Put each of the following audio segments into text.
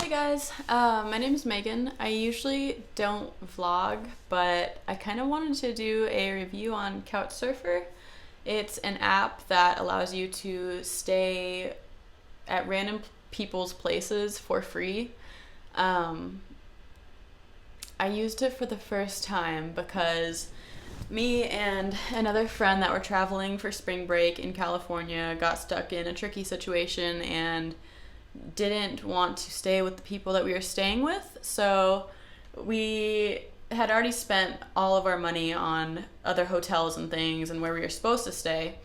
Hey guys, my name is Megan. I usually don't vlog, but I kind of wanted to do a review on Couchsurfer. It's an app that allows you to stay at random people's places for free. Um, I used it for the first time because me and another friend that were traveling for spring break in California got stuck in a tricky situation and didn't want to stay with the people that we were staying with. So we had already spent all of our money on other hotels and things and where we were supposed to stay.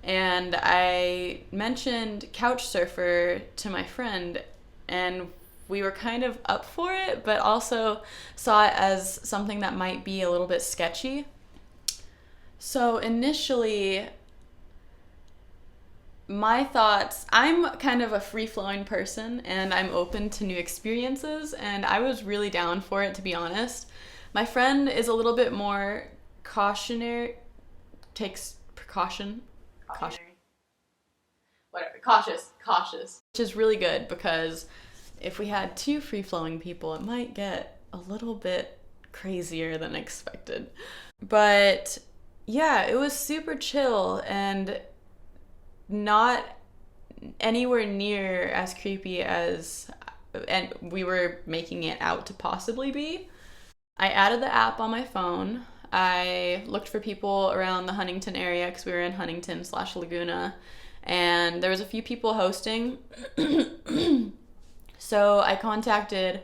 And I mentioned Couchsurfer to my friend, and we were kind of up for it, but also saw it as something that might be a little bit sketchy. So initially, my thoughts, I'm kind of a free-flowing person and I'm open to new experiences, and I was really down for it, to be honest. My friend is a little bit more cautionary, takes precaution, cautious, which is really good because if we had two free-flowing people, it might get a little bit crazier than expected. But yeah, it was super chill and not anywhere near as creepy as and we were making it out to possibly be. I added the app on my phone. I looked for people around the Huntington area because we were in Huntington/Laguna, and there was a few people hosting. So I contacted,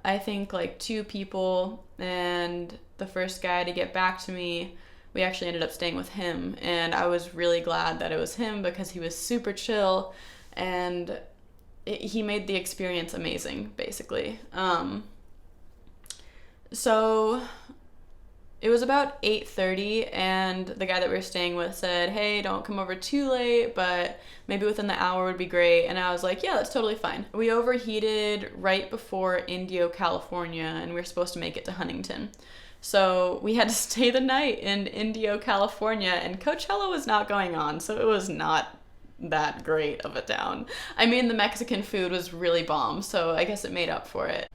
I think, like 2 people, and the first guy to get back to me, we actually ended up staying with him, and I was really glad that it was him because he was super chill and he made the experience amazing, basically. So it was about 8:30, and the guy that we were staying with said, hey, don't come over too late, but maybe within the hour would be great. And I was like, yeah, that's totally fine. We overheated right before Indio, California, and we were supposed to make it to Huntington. So we had to stay the night in Indio, California, and Coachella was not going on, so it was not that great of a town. I mean, the Mexican food was really bomb, so I guess it made up for it.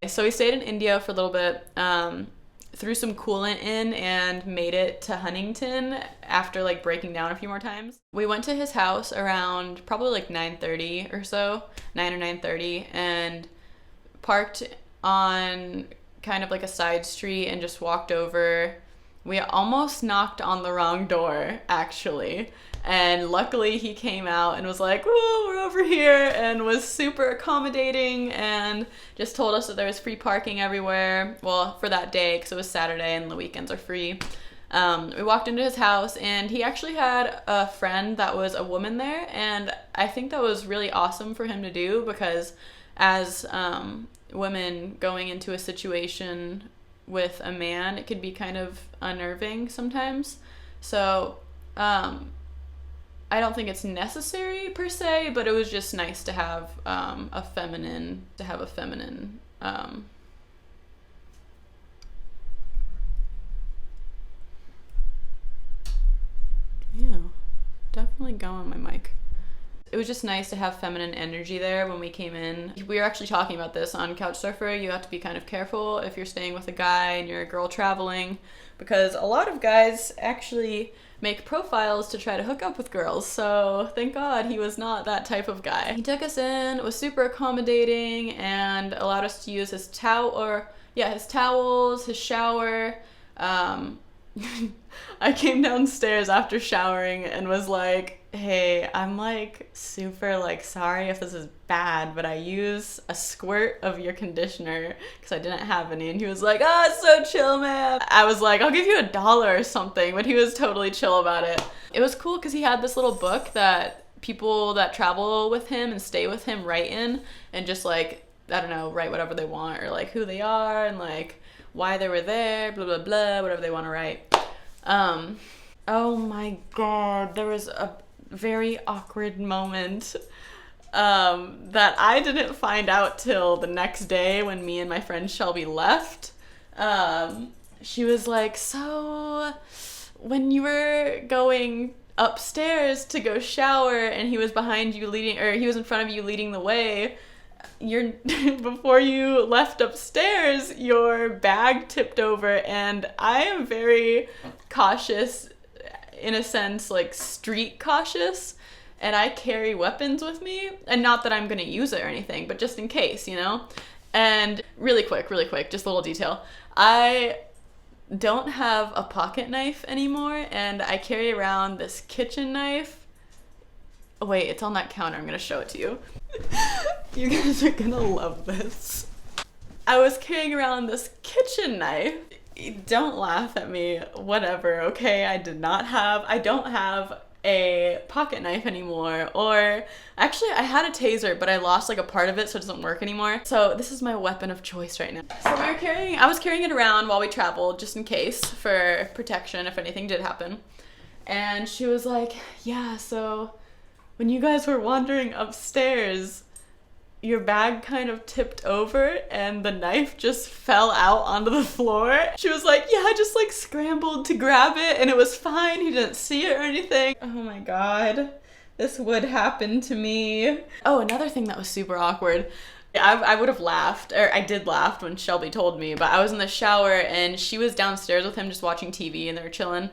So we stayed in Indio for a little bit, threw some coolant in and made it to Huntington after like breaking down a few more times. We went to his house around probably like 9:30 or so, 9 or 9:30, and parked on kind of like a side street and just walked over. We almost knocked on the wrong door, actually. And luckily he came out and was like, whoa, we're over here, and was super accommodating and just told us that there was free parking everywhere. Well, for that day, because it was Saturday and the weekends are free. We walked into his house, and he actually had a friend that was a woman there, and I think that was really awesome for him to do because as women going into a situation with a man, it could be kind of unnerving sometimes. So I don't think it's necessary per se, but it was just nice to have a feminine, yeah, definitely go on my mic. It was just nice to have feminine energy there when we came in. We were actually talking about this on Couchsurfer. You have to be kind of careful if you're staying with a guy and you're a girl traveling, because a lot of guys actually make profiles to try to hook up with girls. So thank God he was not that type of guy. He took us in, was super accommodating, and allowed us to use his his towels, his shower. I came downstairs after showering and was like, hey, I'm like super like sorry if this is bad, but I use a squirt of your conditioner because I didn't have any. And he was like, oh, it's so chill, man. I was like, I'll give you $1 or something, but he was totally chill about it. It was cool because he had this little book that people that travel with him and stay with him write in, and just like, I don't know, write whatever they want, or like who they are and like why they were there, blah blah blah, whatever they want to write. Oh my God, there was a very awkward moment that I didn't find out till the next day when me and my friend Shelby left. She was like, so when you were going upstairs to go shower and he was behind you leading, or he was in front of you leading the way, before you left upstairs, your bag tipped over. And I am very cautious, in a sense, like street cautious, and I carry weapons with me, and not that I'm gonna use it or anything, but just in case, you know? And really quick, just a little detail. I don't have a pocket knife anymore, and I carry around this kitchen knife. Oh, wait, it's on that counter. I'm gonna show it to you. You guys are gonna love this. I was carrying around this kitchen knife. Don't laugh at me, whatever, okay? I don't have a pocket knife anymore, or actually I had a taser, but I lost like a part of it, so it doesn't work anymore. So this is my weapon of choice right now. So I was carrying it around while we traveled, just in case, for protection if anything did happen. And she was like, yeah, so when you guys were wandering upstairs, your bag kind of tipped over and the knife just fell out onto the floor. She was like, yeah, I just like scrambled to grab it and it was fine. He didn't see it or anything. Oh my God, this would happen to me. Oh, another thing that was super awkward. I would have laughed, or I did laugh when Shelby told me, but I was in the shower and she was downstairs with him just watching TV and they were chilling.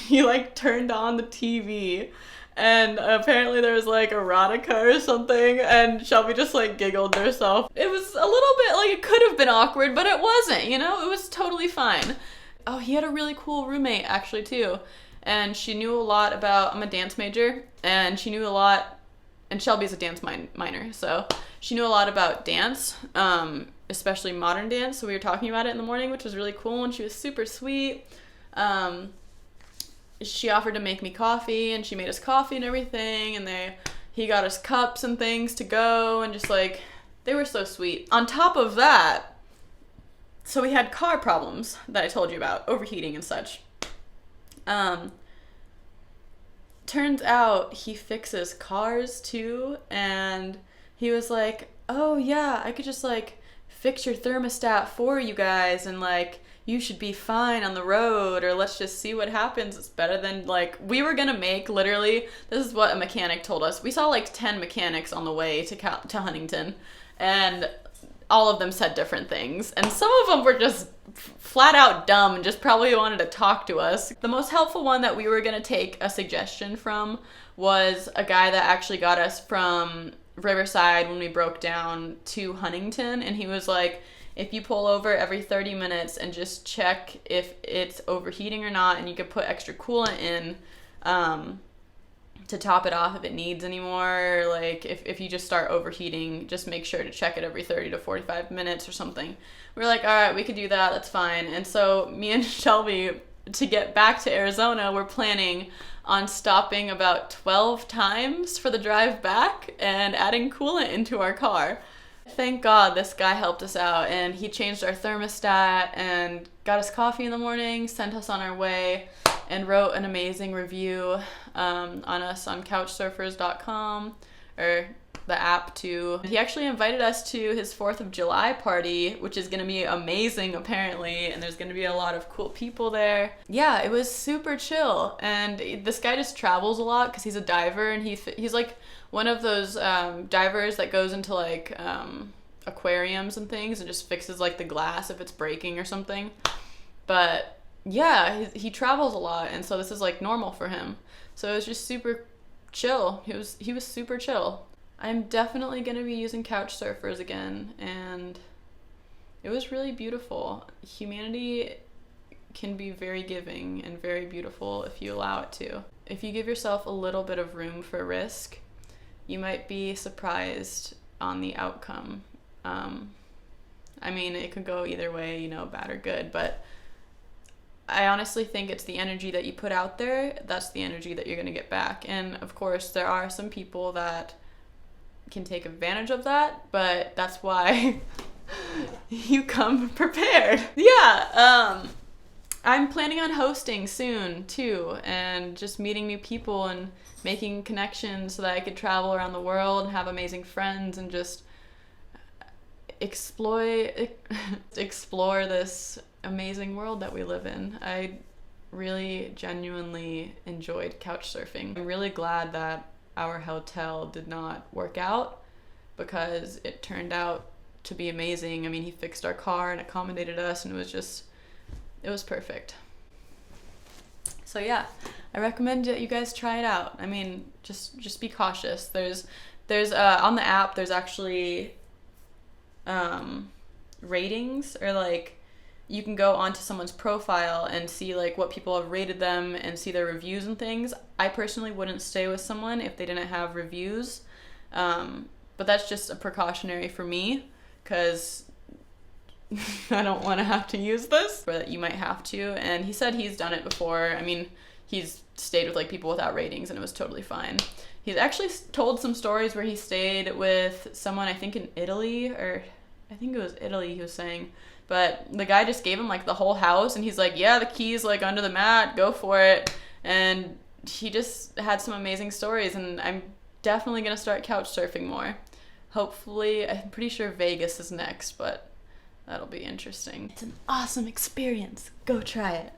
He like turned on the TV. And apparently there was like erotica or something, and Shelby just like giggled to herself. It was a little bit like, it could have been awkward, but it wasn't, you know? It was totally fine. Oh, he had a really cool roommate actually too. And she knew a lot about, I'm a dance major, and she knew a lot, and Shelby's a dance minor, so she knew a lot about dance, especially modern dance. So we were talking about it in the morning, which was really cool, and she was super sweet. She offered to make me coffee, and she made us coffee and everything, and he got us cups and things to go, and just like, they were so sweet. On top of that, so we had car problems that I told you about, overheating and such. Turns out he fixes cars too, and he was like, oh yeah, I could just like fix your thermostat for you guys, and like, you should be fine on the road, or let's just see what happens. It's better than, like, we were gonna make, literally, this is what a mechanic told us. We saw like 10 mechanics on the way to Huntington, and all of them said different things. And some of them were just flat out dumb and just probably wanted to talk to us. The most helpful one that we were gonna take a suggestion from was a guy that actually got us from Riverside when we broke down to Huntington, and he was like, if you pull over every 30 minutes and just check if it's overheating or not, and you could put extra coolant in to top it off if it needs any more, like if you just start overheating, just make sure to check it every 30 to 45 minutes or something. We're like, all right, we could do that, that's fine. And so me and Shelby, to get back to Arizona, we're planning on stopping about 12 times for the drive back and adding coolant into our car. Thank God this guy helped us out, and he changed our thermostat and got us coffee in the morning, sent us on our way, and wrote an amazing review on us on couchsurfers.com, or the app too. He actually invited us to his 4th of July party, which is gonna be amazing apparently, and there's gonna be a lot of cool people there. Yeah, it was super chill, and this guy just travels a lot because he's a diver, and he's like one of those divers that goes into like aquariums and things and just fixes like the glass if it's breaking or something. But yeah, he travels a lot, and so this is like normal for him. So it was just super chill. He was super chill. I'm definitely going to be using couch surfers again, and it was really beautiful. Humanity can be very giving and very beautiful if you allow it to. If you give yourself a little bit of room for risk, you might be surprised on the outcome. I mean, it could go either way, you know, bad or good, but I honestly think it's the energy that you put out there, that's the energy that you're going to get back. And of course, there are some people that can take advantage of that, but that's why you come prepared. Yeah, I'm planning on hosting soon too, and just meeting new people and making connections so that I could travel around the world and have amazing friends and just explore this amazing world that we live in. really genuinely enjoyed couch surfing. I'm really glad that our hotel did not work out because it turned out to be amazing. I mean, he fixed our car and accommodated us, and it was perfect. So yeah, I recommend that you guys try it out. I mean, just be cautious. There's on the app, there's actually ratings, or like you can go onto someone's profile and see like what people have rated them and see their reviews and things. I personally wouldn't stay with someone if they didn't have reviews, but that's just a precautionary for me because I don't want to have to use this, but you might have to. And he said he's done it before. I mean, he's stayed with like people without ratings and it was totally fine. He's actually told some stories where he stayed with someone, I think in Italy, or I think it was Italy he was saying, but the guy just gave him like the whole house and he's like, yeah, the key's like under the mat, go for it. And he just had some amazing stories, and I'm definitely gonna start couch surfing more. Hopefully, I'm pretty sure Vegas is next, but that'll be interesting. It's an awesome experience. Go try it.